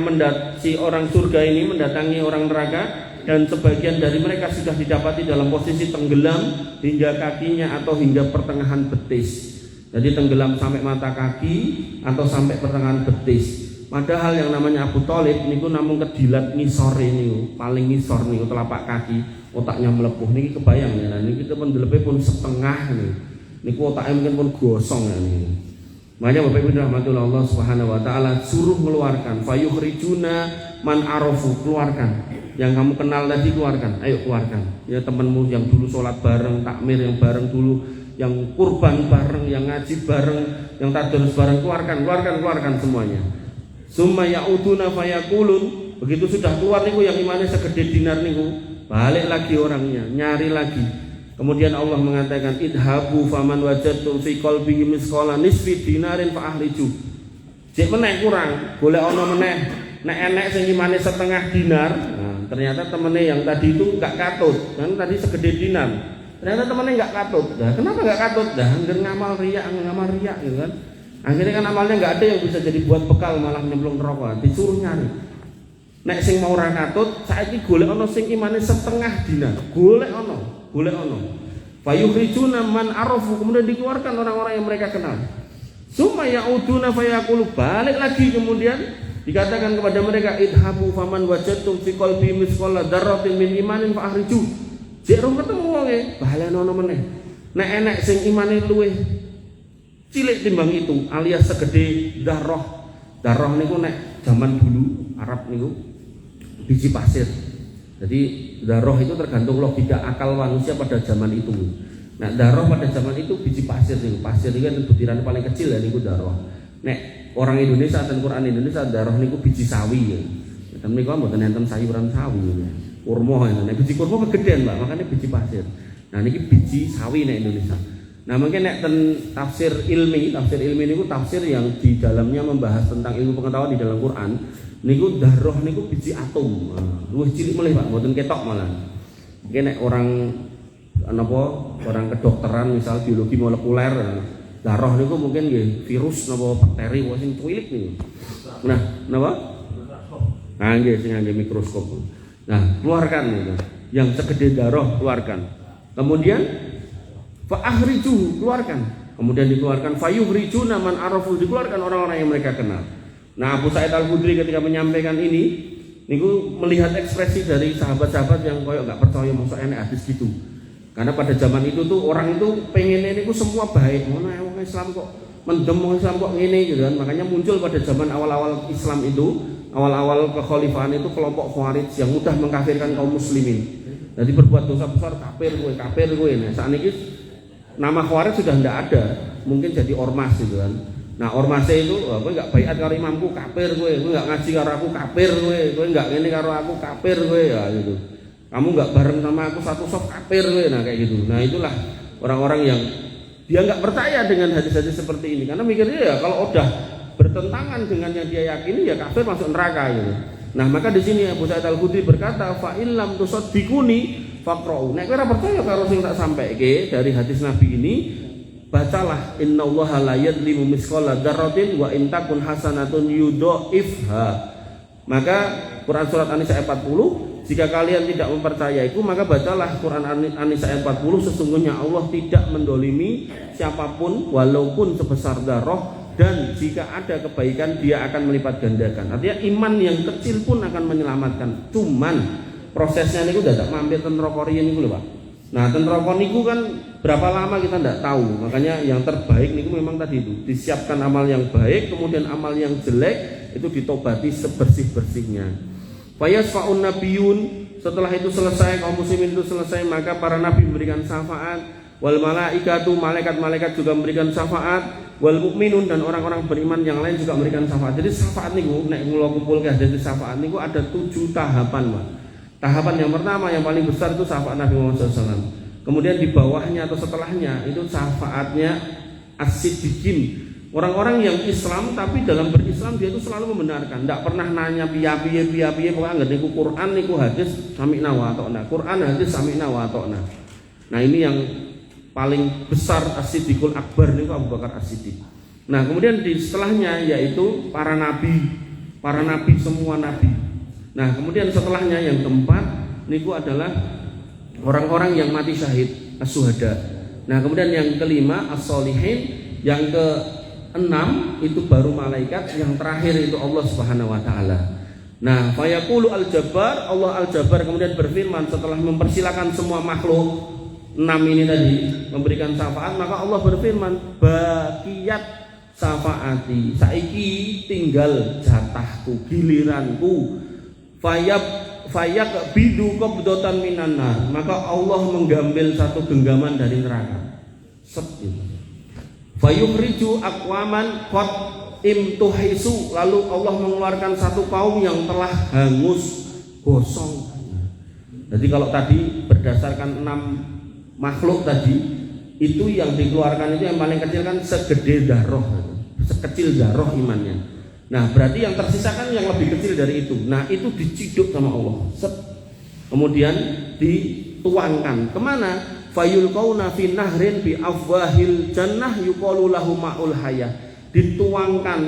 S1: si orang surga ini mendatangi orang neraka, dan sebagian dari mereka sudah didapati dalam posisi tenggelam hingga kakinya atau hingga pertengahan betis. Jadi tenggelam sampai mata kaki atau sampai pertengahan betis. Padahal yang namanya Abu Thalib niku namung kedilat ngisor ini, paling ngisor niku telapak kaki, otaknya melepuh. Niki kebayang ya, niki pendelepe pun setengah nih. Niku otaknya mungkin pun gosong ya nih. Makanya Bapak Ibu rahmatullah Allah Subhanahu wa taala suruh mengeluarkan fayukhrijuna man arafu, keluarkan yang kamu kenal tadi, keluarkan, ayo keluarkan. Ya temanmu yang dulu sholat bareng, takmir yang bareng dulu, yang kurban bareng, yang ngaji bareng, yang tadarus bareng, keluarkan semuanya. Summa ya'uduna fayaqulun, begitu sudah keluar niku yang imannya segede dinar niku, balik lagi orangnya, nyari lagi. Kemudian Allah mengatakan idhabu faman wajadtum fi qalbihi misqala nisfi dinarin fa ahriju. Jek meneh kurang, golek ana meneh. Nek enek sing imane setengah dinar, nah, ternyata temennya yang tadi itu enggak katut, kan tadi segede dinar. Ternyata temennya enggak katut. Nah, kenapa enggak katut? Dah angger ngamal riya gitu kan. Akhirnya kan amalnya enggak ada yang bisa jadi buat bekal, malah nyemplung neraka. Disuruh nyari. Nek sing mau ora katut, saiki golek ana sing imane setengah dinar. Golek ana. Fayukhrijuna man arafu, kemudian dikeluarkan orang-orang yang mereka kenal. Summa ya'uduna fayaqulu, balik lagi kemudian dikatakan kepada mereka idhabu faman wajadtum fi qalbi misqala dzarratin min imanin fa akhriju. Jek rong ketemu wonge, balenono meneh. Nek enek sing imane luwih cilik timbang itu, alias segede darah. Darah niku nek zaman dulu Arab niku biji pasir. Jadi darah itu tergantung logika akal manusia pada zaman itu. Nah, darah pada zaman itu biji pasir nih. Pasir itu kan butiran paling kecil ya niku darah. Nek orang Indonesia dan Quran Indonesia darah niku biji sawi ya. Dan niku mboten enten sayuran sawi ya. Kurma itu. Nek biji kurma kegedean, Mbak, makanya biji pasir. Nah, niki biji sawi nek Indonesia. Nah, mungkin nek tafsir ilmi niku tafsir yang di dalamnya membahas tentang ilmu pengetahuan di dalam Quran. Niku darah niku biji atom. Luwih cilik mulih, Pak, mboten ketok malah. Mungkin nek orang kedokteran misal biologi molekuler, darah niku mungkin nggih virus napa bakteri sing cuwilik niku. Nah, napa? Nah, nggih sing ngangge mikroskop. Nah, keluarkan gitu. Yang segede darah keluarkan. Kemudian fa akhriju keluarkan. Kemudian dikeluarkan fayuhrijuna man arafu dikeluarkan orang-orang yang mereka kenal. Nah, Abu Sa'id Al-Khudri ketika menyampaikan ini, niku melihat ekspresi dari sahabat-sahabat yang koyok nggak percaya masa enek hadis gitu. Karena pada zaman itu tuh orang itu pengennya niku semua baik. Mana orang Islam kok mendem, orang Islam kok ngene gitu kan. Makanya muncul pada zaman awal-awal Islam itu, awal-awal kekhalifahan itu kelompok Khawarij yang mudah mengkafirkan kaum muslimin. Jadi berbuat dosa besar kafir gue. Nah, saat ini nama Khawarij sudah tidak ada, mungkin jadi ormas gitu kan. Nah, ormasnya itu, gue nggak baiat karo imamku kafir gue nggak ngaji karo aku kafir gue nggak ngene karo aku kafir gue ya gitu. Kamu nggak bareng sama aku satu soft kafir gue, nah kayak gitu. Nah, itulah orang-orang yang dia nggak percaya dengan hadis-hadis seperti ini karena mikirnya ya kalau udah bertentangan dengan yang dia yakini ya kafir masuk neraka gitu. Nah, maka di sini Abu Sa'id Al-Khudri berkata fa illam tusaddiquni faqra'u. Nek kowe ora percaya karo sing tak sampaike dari hadis Nabi ini, bacalah innallaha la yadlimu misqala dzarratin wa in takun hasanatun yudhaifha. Maka Quran surat An-Nisa ayat 40, jika kalian tidak mempercayaiku maka bacalah Quran An-Nisa ayat 40, sesungguhnya Allah tidak mendolimi siapapun walaupun sebesar darah, dan jika ada kebaikan dia akan melipat gandakan. Artinya iman yang kecil pun akan menyelamatkan. Cuman prosesnya niku dadak mampir ten neraka riyen niku lho, Pak. Nah, ten neraka niku kan berapa lama kita tidak tahu. Makanya yang terbaik niku memang tadi itu disiapkan amal yang baik, kemudian amal yang jelek itu ditobati sebersih-bersihnya. Fayasfa'un nabiyun, setelah itu selesai kaum muslimin itu selesai, maka para nabi memberikan syafaat. Wal malaikatu, malaikat-malaikat juga memberikan syafaat. Wal mukminun, dan orang-orang beriman yang lain juga memberikan syafaat. Jadi syafaat niku nek kula kumpulke dari syafaat niku ada 7 tahapan, Pak. Tahapan yang pertama yang paling besar itu syafaat Nabi Muhammad SAW. Kemudian di bawahnya atau setelahnya itu syafaatnya as-siddiqin. Orang-orang yang Islam tapi dalam berislam dia itu selalu membenarkan, tidak pernah nanya piye pokoknya nggak niku Quran niku hadis sami'na wa ata'na. Quran hadis sami'na wa ata'na. Nah, ini yang paling besar as-siddiqul akbar niku Abu Bakar as-Siddiq. Nah, kemudian di setelahnya yaitu para nabi semua nabi. Nah, kemudian setelahnya yang keempat niku adalah orang-orang yang mati syahid, as-syuhada. Nah, kemudian yang kelima as-sholihin, yang keenam itu baru malaikat, yang terakhir itu Allah Subhanahu wa taala. Nah, fayaqulu al-jabbar, Allah al-jabbar kemudian berfirman setelah mempersilakan semua makhluk 6 ini tadi memberikan syafaat, maka Allah berfirman, baqiyat syafaati, saiki tinggal jatahku, giliranku. Fayak bidu qabdatan minan nar, maka Allah menggambil satu genggaman dari neraka. Fayukhriju aqwaman qad imtuhisu, lalu Allah mengeluarkan satu kaum yang telah hangus gosong. Jadi kalau tadi berdasarkan 6 makhluk tadi, itu yang dikeluarkan itu yang paling kecil kan segede darah, sekecil darah imannya. Nah, berarti yang tersisa kan yang lebih kecil dari itu. Nah, itu diciduk sama Allah. Kemudian dituangkan kemana? Fayulqauna fi nahrin bi afwahil jannah yuqalu lahu ma'ul hayah. Dituangkan,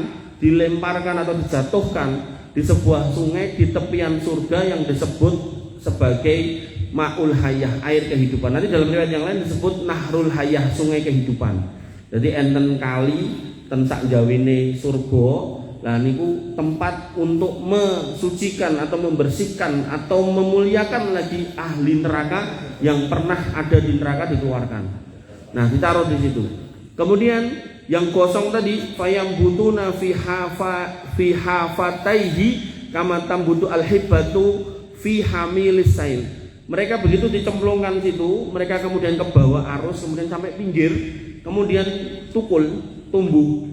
S1: dilemparkan atau dijatuhkan di sebuah sungai di tepian surga yang disebut sebagai ma'ul hayah, air kehidupan. Nanti dalam riwayat yang lain disebut nahrul hayah, sungai kehidupan. Jadi enten kali ten sak jawine surga. Nah, niku tempat untuk mensucikan atau membersihkan atau memuliakan lagi ahli neraka yang pernah ada di neraka dikeluarkan. Nah, ditaruh di situ. Kemudian yang kosong tadi fayambutuna fi hafataihi kama tambutu alhibatu fi hamilis sail. Mereka begitu dicemplungkan situ, mereka kemudian ke bawah arus, kemudian sampai pinggir, kemudian tukul, tumbuh.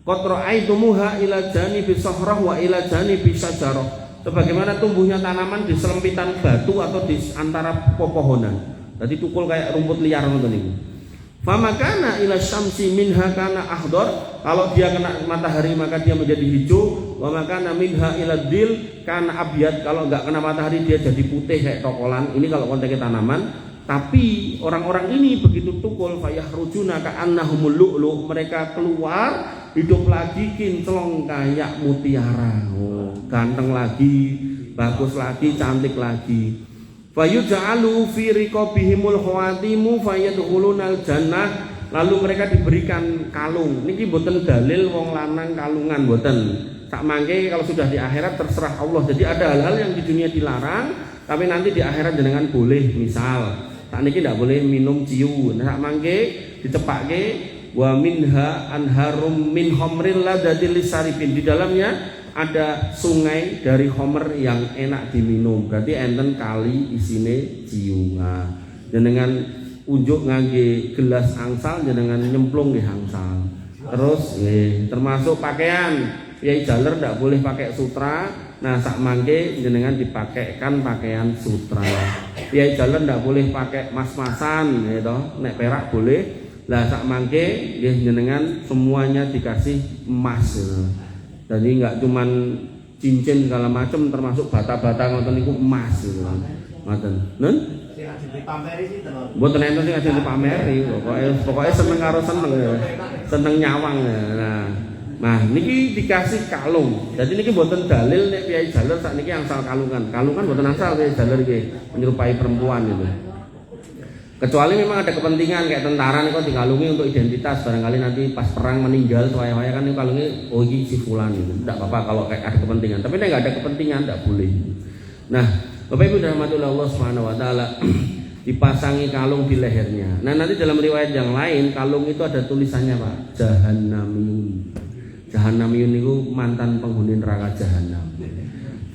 S1: Qad ra'aitumuha ila janibi sahrah wa ila janibi syajarah. Sebagaimana tumbuhnya tanaman di selempitan batu atau di antara pepohonan. Tadi tukul kayak rumput liar ngoten niku. Famakana ila syamsi minha kana akhdar, kalau dia kena matahari maka dia menjadi hijau. Wa makana minha ila dil kana abyad, kalau enggak kena matahari dia jadi putih kayak tokolan. Ini kalau konteksnya tanaman. Tapi orang-orang ini begitu tukul fayahrujuna ka'annahumul lu'lu', mereka keluar hidup lagi kinclong kayak mutiara. Oh, ganteng lagi, bagus lagi, cantik lagi. Fayuj'alu fi riqabihimul khawatimu fayadkhulunal jannah, lalu mereka diberikan kalung. Niki mboten dalil wong lanang kalungan mboten. Sak mangke kalau sudah di akhirat terserah Allah. Jadi ada hal-hal yang di dunia dilarang, tapi nanti di akhirat jenengan boleh. Misal sak niki ndak boleh minum ciu. Nah sak mangke dicepakke wa minha anharum min khamril ladatil lisarifin. Di dalamnya ada sungai dari homer yang enak diminum. Berarti enten kali isine ciu. Nah, jenengan unjuk ngangge gelas angsal, jenengan nyemplung nggih angsal. Terus termasuk pakaian. Yai jaler ndak boleh pakai sutra. Nah, sak mangke jenengan dipakaikan pakaian sutra. Yai jaler ndak boleh pakai mas-masan gitu. Nek perak boleh. Lah sak mangke nggih jenengan semuanya dikasih emas gitu. Jadi enggak cuman cincin segala macam, termasuk bata-bata ngoten niku emas gitu kan. Ngoten. Nun?
S2: Sing ajeng dipameri sih to.
S1: Mboten enten sing ajeng dipameri, pokoke seneng karo seneng ya. Seneng nyawang ya. Nah, niki dikasih kalung. Jadi niki mboten dalil nek piyai jaler sak niki angsal kalungan. Kalungan mboten angsal piyai jaler iki menyerupai perempuan gitu. Kecuali memang ada kepentingan kayak tentara nih kok dikalungi untuk identitas, barangkali nanti pas perang meninggal soalnya kan nih kalungi oh ini si fulan gitu. Tidak apa-apa kalau kayak ada kepentingan, tapi nggak ada kepentingan tidak boleh. Nah, Bapak Ibu rahmatullah Allah Subhanahu Wa Taala dipasangi kalung di lehernya. Nah nanti dalam riwayat yang lain kalung itu ada tulisannya Pak, Jahannamiyun. Jahannamiyun itu mantan penghuni neraka Jahannam.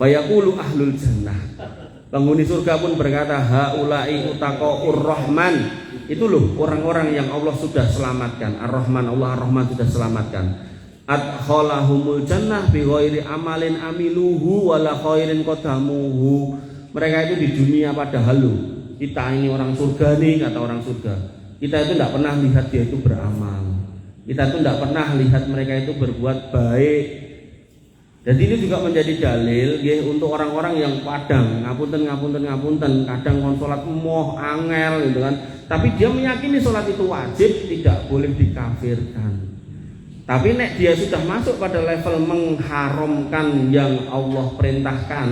S1: Fayaqulu ahlul jannah. Penghuni surga pun berkata, haula'i utaqaur rahman. Itu loh orang-orang yang Allah sudah selamatkan. Ar-Rahman, Allah Ar-Rahman sudah selamatkan. Adkhalahumul jannah bi ghairi amalin amiluhu wala khairin qadamuhu. Mereka itu di dunia padahal loh, kita ini orang surga nih, kata orang surga. Kita itu tidak pernah lihat dia itu beramal. Kita itu tidak pernah lihat mereka itu berbuat baik. Jadi ini juga menjadi dalil ya, untuk orang-orang yang padang ngapunten, kadang kon salat moh angel gitu kan. Tapi dia meyakini salat itu wajib, tidak boleh dikafirkan. Tapi nek dia sudah masuk pada level mengharamkan yang Allah perintahkan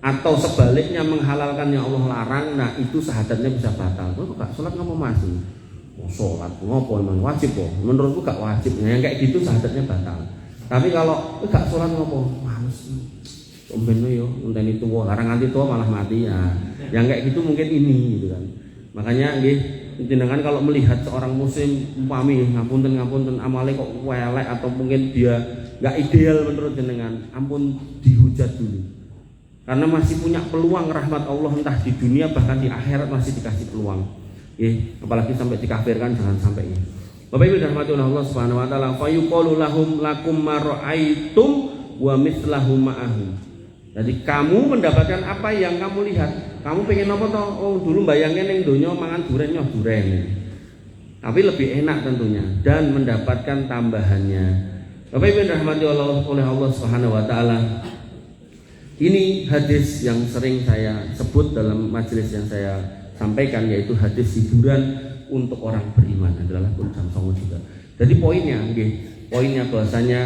S1: atau sebaliknya menghalalkan yang Allah larang, nah itu syahadatnya bisa batal. Kok gak salat ngapa masih? Oh, salat ngopo emang wajib kok. Menurutku gak wajib. Nah, yang kayak gitu syahadatnya batal. Tapi kalau gak sholat ngopo, males. Omben yo, ngenteni tuwa, larang nganti tuwa malah mati ya. Yang kayak gitu mungkin ini gitu kan. Makanya nggih, jenengan kalau melihat seorang muslim umpami ngapunten amale kok welek atau mungkin dia enggak ideal menurut jenengan, ampun dihujat dulu. Karena masih punya peluang rahmat Allah entah di dunia bahkan di akhirat masih dikasih peluang. Nggih, apalagi sampai dikafirkan jangan sampai ya. Bapak Ibu rahmatullah Allah Subhanahu wa taala, fa yuqalu lahum lakum ma ra'aitum wa mithlahu ma'ahum. Jadi kamu mendapatkan apa yang kamu lihat. Kamu pengen apa toh? Oh, dulu bayangin ning donya mangan duren nyoh duren. Tapi lebih enak tentunya dan mendapatkan tambahannya. Bapak Ibu rahmatullah oleh Allah Subhanahu wa taala. Ini hadis yang sering saya sebut dalam majelis yang saya sampaikan, yaitu hadis hiburan untuk orang beriman adalah pun jam songo juga. Jadi poinnya bahwasanya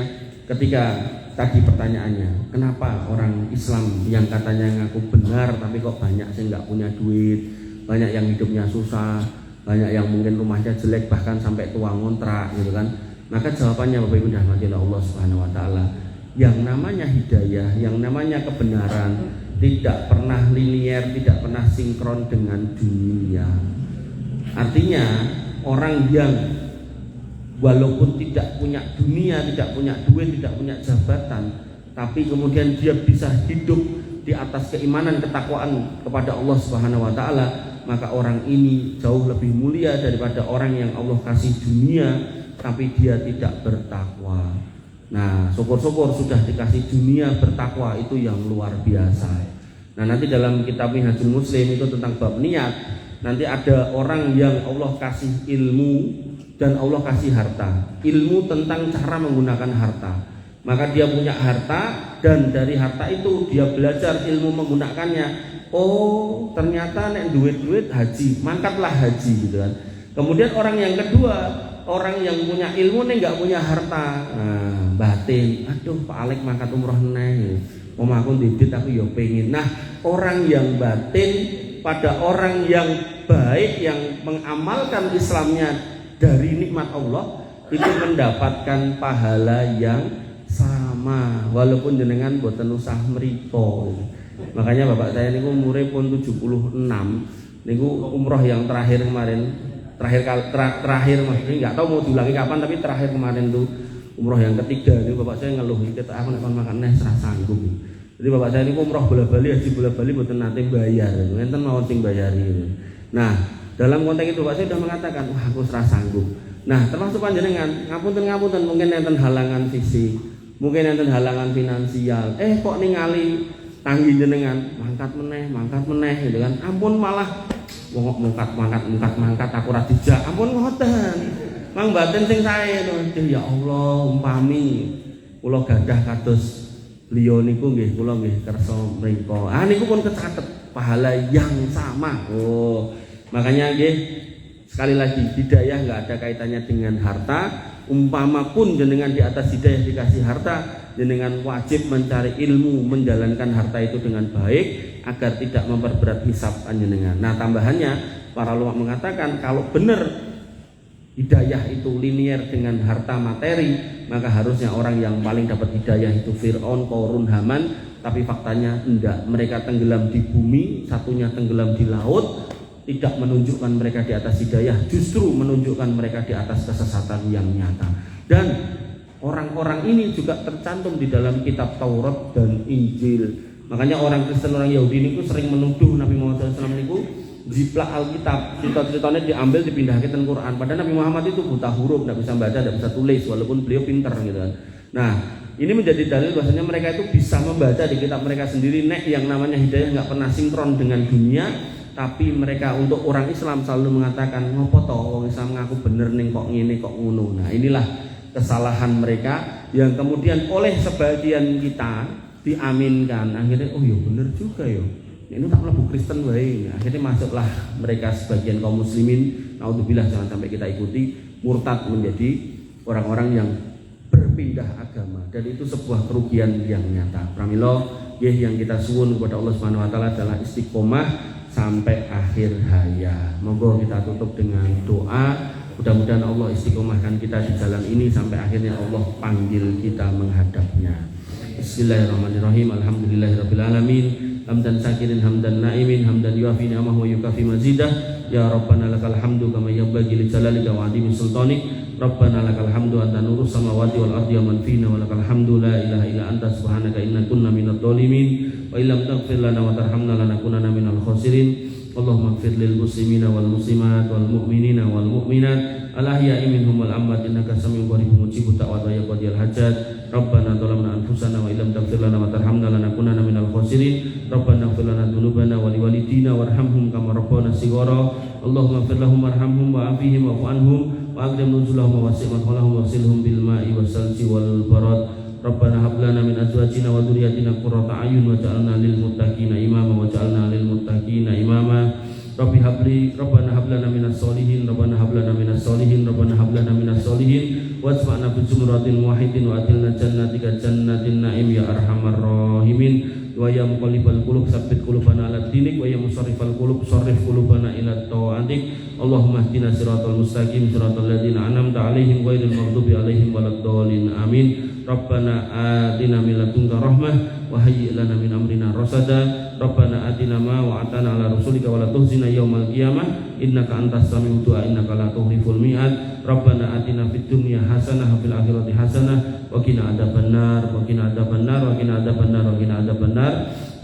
S1: ketika tadi pertanyaannya, kenapa orang Islam yang katanya ngaku benar tapi kok banyak sih nggak punya duit, banyak yang hidupnya susah, banyak yang mungkin rumahnya jelek bahkan sampai tua ngontrak gitu kan? Maka jawabannya Bapak Ibu rahmatullah Allah Subhanahu wa taala, yang namanya hidayah, yang namanya kebenaran tidak pernah linier, tidak pernah sinkron dengan dunia. Artinya orang yang walaupun tidak punya dunia, tidak punya duit, tidak punya jabatan, tapi kemudian dia bisa hidup di atas keimanan ketakwaan kepada Allah Subhanahu wa taala, maka orang ini jauh lebih mulia daripada orang yang Allah kasih dunia tapi dia tidak bertakwa. Nah, syukur-syukur sudah dikasih dunia bertakwa, itu yang luar biasa. Nah, nanti dalam kitab Minhajul Muslim itu tentang bab niat, nanti ada orang yang Allah kasih ilmu dan Allah kasih harta. Ilmu tentang cara menggunakan harta. Maka dia punya harta dan dari harta itu dia belajar ilmu menggunakannya. Oh, ternyata nek duit-duit haji, mangkatlah haji gitu kan. Kemudian orang yang kedua, orang yang punya ilmu nek enggak punya harta. Nah, batin, aduh Pak Alek mangkat umroh neh. Omah aku ndidit aku ya pengen. Nah, orang yang batin pada orang yang baik yang mengamalkan Islamnya dari nikmat Allah itu mendapatkan pahala yang sama walaupun jenengan boten usah mriko. Makanya bapak saya niku umure pun 76. Niku umroh yang terakhir kemarin, terakhir Mas, ini enggak tahu mau diulangi kapan, tapi terakhir kemarin tuh umroh yang ketiga. Ini bapak saya ngeluh iki aku nek kon makan neh ora sanggup. Jadi bapak saya niku umroh bola-bali haji bola-bali boten nate bayar. Ngenten mawon sing bayari. Nah, dalam konteks itu bapak saya sudah mengatakan, wah aku ora sanggup. Nah, termasuk panjenengan, ngapunten mungkin enten halangan fisik, mungkin enten halangan finansial. Kok ningali tanggi jenengan mangkat meneh gitu kan. Ampun malah wong mangkat aku ora dijak. Ampun ngoten. Mang batin sing sae to. Ya Allah, umpami kula gadah kados beliau niku nggih kula nggih kersa mriko. Niku pun kecatet pahala yang sama. Oh, makanya nggih sekali lagi, hidayah nggak ada kaitannya dengan harta. Umpama pun jenengan di atas hidayah dikasih harta, jenengan wajib mencari ilmu menjalankan harta itu dengan baik agar tidak memperberat hisab panjenengan. Nah, tambahannya para ulama mengatakan kalau benar hidayah itu linier dengan harta materi, maka harusnya orang yang paling dapat hidayah itu Fir'aun, Qarun, Haman. Tapi faktanya enggak, mereka tenggelam di bumi, satunya tenggelam di laut. Tidak menunjukkan mereka di atas hidayah, justru menunjukkan mereka di atas kesesatan yang nyata. Dan orang-orang ini juga tercantum di dalam kitab Taurat dan Injil. Makanya orang Kristen, orang Yahudi ini sering menuduh Nabi Muhammad SAW itu jiplak Alkitab, cerita-ceritanya diambil dipindahkan ke Quran. Padahal Nabi Muhammad itu buta huruf, tidak bisa baca, tidak bisa tulis, walaupun beliau pintar gitu kan. Nah, ini menjadi dalil bahwasanya mereka itu bisa membaca di kitab mereka sendiri. Nek yang namanya hidayah nggak pernah sinkron dengan dunia. Tapi mereka untuk orang Islam selalu mengatakan ngopo to wong Islam ngaku bener ning kok ngene kok ngono. Nah, inilah kesalahan mereka yang kemudian oleh sebagian kita diaminkan. Akhirnya oh ya bener juga ya. Ini tak mlebu Kristen wae. Akhirnya masuklah mereka sebagian kaum muslimin. Naudzubillah, jangan sampai kita ikuti murtad menjadi orang-orang yang berpindah agama, dan itu sebuah kerugian yang nyata. Pramila nggih yang kita suwun kepada Allah Subhanahu wa taala adalah istiqomah sampai akhir hayat. Monggo kita tutup dengan doa. Mudah-mudahan Allah istiqomahkan kita di jalan ini sampai akhirnya Allah panggil kita menghadapnya. Bismillahirrahmanirrahim. Alhamdulillahirabbil alamin. Hamdan syakirin, hamdan naimin, hamdan yuafi ni'amahu wa yukafi mazidah. Ya Rabbana lakal hamdu kama yanbaghi li jalalika wa 'azimi sultanik. Rabbana lakal hamdu anta nurus samawati wal ardi wa man fina wa lakal hamdu la ilaha illa anta subhanaka inna kunna minadh dhalimin wa illam taghfir lana wa tarhamna lanakunanna minal khasirin. Allahumma ighfir lil muslimina wal muslimat wal mu'minina wal mu'minat al ahya'i minhum wal amwat innaka samiun qaribun mujibud da'wat wa ya qadiyal hajat. Rabbana zalamna anfusana wa illam taghfir lana wa tarhamna lanakunanna minal khasirin. Rabbana ighfir lana dzunubana wa liwalidina warhamhum kama rabbana shighara. Allahumma ighfir lahum warhamhum wa 'afihim wa'fu anhum wa aqdim nuzulahum wa wasi' madkhalahum waghsilhum bil ma'i wassalji wal barad. Rabbana hab lana min azwajina wa dhurriyyatina qurrata a'yun waj'alna lil muttaqina imama waj'alna lil muttaqina imama. Rabbi habli Rabbana hab lana minas solihin Rabbana hab lana minas solihin Rabbana hab lana minas solihin wasma'na bi zumratil muwahhidin wa atilna jannatika jannatin na'im ya arhamar rahimin. Wa ya muqallibal qulub tsabbit qulubana ala dinik wa ya musarrifal qulub sarrif qulubana ila ta'atik. Allahumma ihdina siratal mustaqim siratal ladzina an'amta 'alaihim ghairil maghdubi 'alaihim waladdallin. Amin. Rabbana atina min ladunka rahmah wa hayyi' lana min amrina rasada. Rabbana atina ma wa'atana ala rasulika wa la tuhzina yaumal qiyamah innaka antas sami'ud du'a innaka la tukhliful mi'ad. Rabbana atina fid dunya hasanah wa fil akhirati hasanah wa qina adzabannar wa qina adzabannar wa qina adzabannar wa qina adzabannar.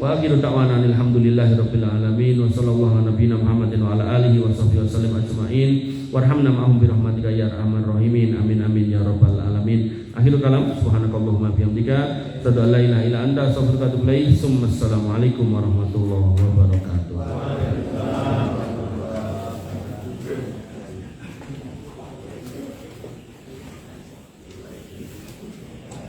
S1: Wa akhiru da'wana alhamdulillahi rabbil alamin wa sallallahu ala nabiyyina Muhammadin wa ala alihi wa sahbihi wasallam ajma'in. Warhamna ma'hum bi rahmatika ya arhamar rahimin. Amin amin ya rabbal alamin. Akhirul kalam subhanakallahumma bihamdika asyhadu an la ilaha illa anta astaghfiruka wa atubu ilaik. Assalamualaikum warahmatullahi wabarakatuh.